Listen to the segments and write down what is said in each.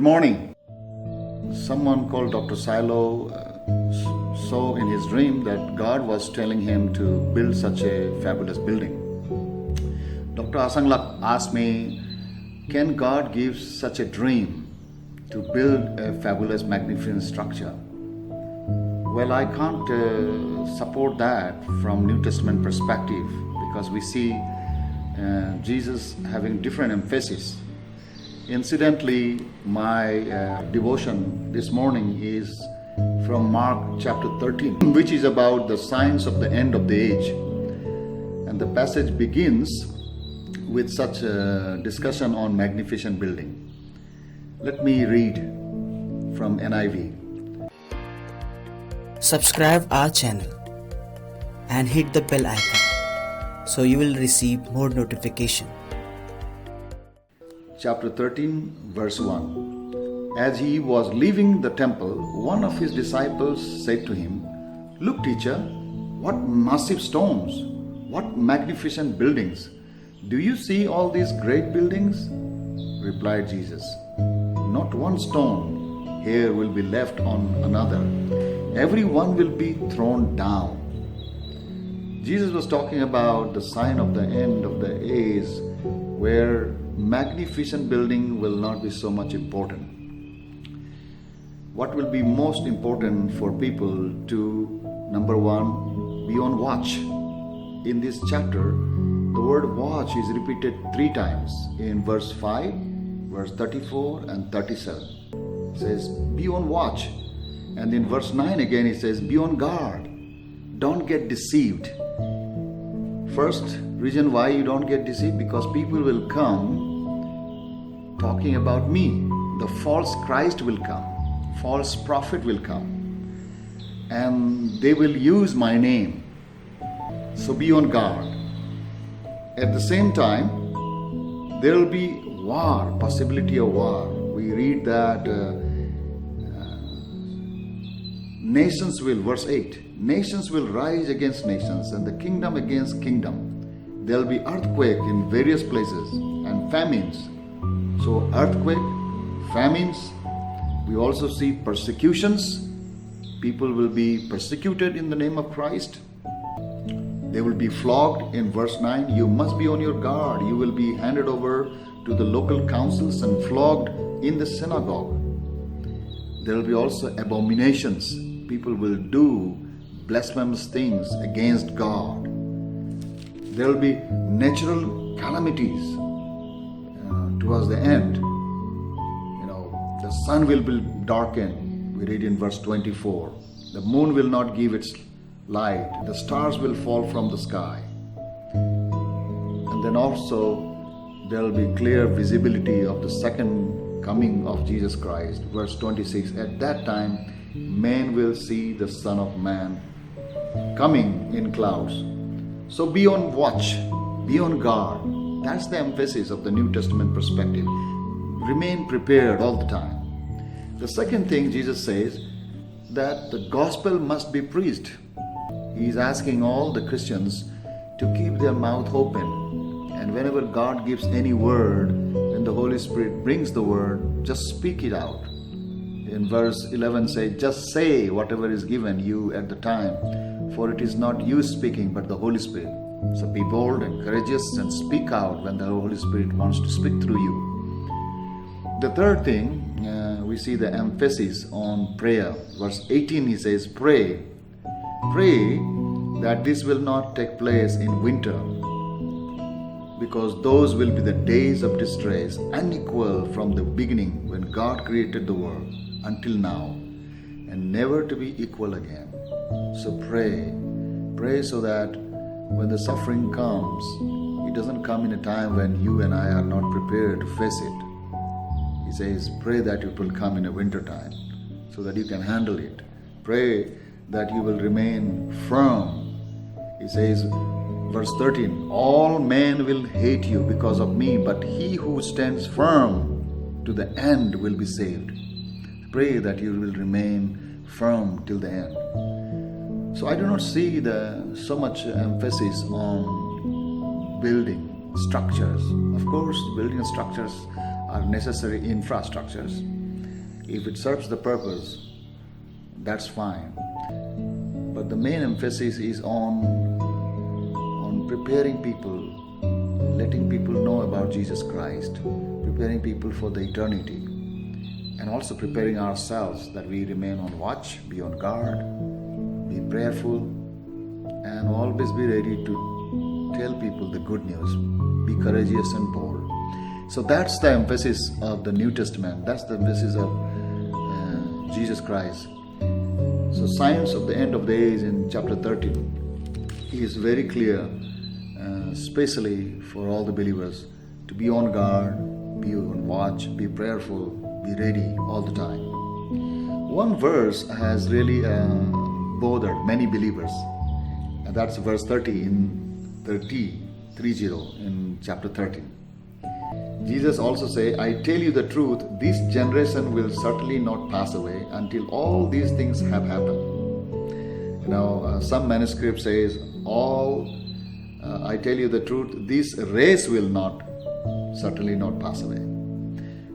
morning. Someone called Dr. Silo saw in his dream that God was telling him to build such a fabulous building. Dr. Asanglak asked me, can God give such a dream to build a fabulous, magnificent structure? Well, I can't support that from New Testament perspective because we see Jesus having different emphasis. Incidentally, my devotion this morning is from Mark chapter 13, which is about the signs of the end of the age. And the passage begins with such a discussion on magnificent building. Let me read from NIV. Subscribe our channel and hit the bell icon so you will receive more notification. Chapter 13, verse 1. As he was leaving the temple, one of his disciples said to him, "Look, teacher, what massive stones, what magnificent buildings. Do you see all these great buildings?" Replied Jesus, "Not one stone here will be left on another. Every one will be thrown down." Jesus was talking about the sign of the end of the age, where magnificent building will not be so much important. What will be most important for people to, number one, be on watch. In this chapter, the word watch is repeated 3 times in verse 5, verse 34 and 37. It says, be on watch. And in verse 9 again it says, be on guard. Don't get deceived. First reason why you don't get deceived, because people will come talking about me. The false Christ will come. False prophet will come. And they will use my name. So be on guard. At the same time, there will be war, possibility of war. We read that nations will, verse 8, nations will rise against nations and the kingdom against kingdom. There will be earthquake in various places and famines. So earthquake, famines. We also see persecutions. People will be persecuted in the name of Christ. They will be flogged in verse 9. You must be on your guard. You will be handed over to the local councils and flogged in the synagogue. There will be also abominations. People will do blasphemous things against God. There will be natural calamities towards the end. The sun will be darkened. We read in verse 24. The moon will not give its light. The stars will fall from the sky. And then also there will be clear visibility of the second coming of Jesus Christ. Verse 26. At that time, men will see the Son of Man coming in clouds. So be on watch, be on guard. That's the emphasis of the New Testament perspective. Remain prepared all the time. The second thing Jesus says, that the gospel must be preached. He is asking all the Christians to keep their mouth open. And whenever God gives any word, when the Holy Spirit brings the word, just speak it out. In verse 11 says, just say whatever is given you at the time, for it is not you speaking but the Holy Spirit. So be bold and courageous and speak out when the Holy Spirit wants to speak through you. The third thing, we see the emphasis on prayer. Verse 18 he says, pray. Pray that this will not take place in winter, because those will be the days of distress, unequal from the beginning when God created the world until now, and never to be equal again. So pray. Pray so that when the suffering comes, it doesn't come in a time when you and I are not prepared to face it. He says, pray that it will come in a winter time so that you can handle it. Pray that you will remain firm. He says, verse 13, all men will hate you because of me, but he who stands firm to the end will be saved. Pray that you will remain firm till the end. So I do not see so much emphasis on building structures. Of course, building structures are necessary infrastructures. If it serves the purpose, that's fine. But the main emphasis is on preparing people, letting people know about Jesus Christ, preparing people for the eternity, and also preparing ourselves that we remain on watch, be on guard, be prayerful, and always be ready to tell people the good news. Be courageous and bold. So that's the emphasis of the New Testament. That's the emphasis of Jesus Christ. So signs of the end of days in chapter 13 is very clear, especially for all the believers, to be on guard, be on watch, be prayerful, be ready all the time. One verse has really bothered many believers, and that's verse 30 in chapter 13. Jesus also say, I tell you the truth, this generation will certainly not pass away until all these things have happened. Some manuscript says, I tell you the truth, this race will certainly not pass away.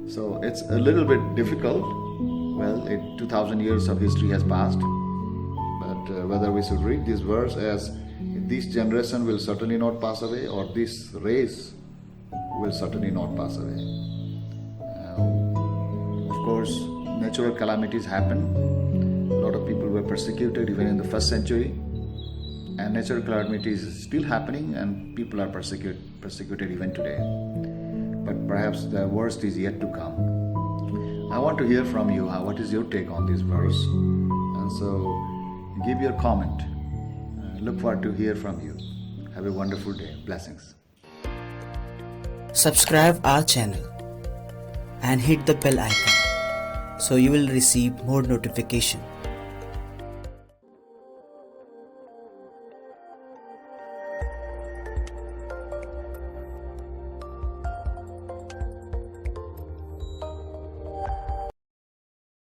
So it's a little bit difficult. Well, 2,000 years of history has passed. But whether we should read this verse as this generation will certainly not pass away, or this race will certainly not pass away. Of course, natural calamities happen. A lot of people were persecuted even in the first century. And natural calamities is still happening, and people are persecuted even today. But perhaps the worst is yet to come. I want to hear from you. What is your take on this verse? And so give your comment. Look forward to hear from you. Have a wonderful day. Blessings. Subscribe our channel and hit the bell icon so you will receive more notification.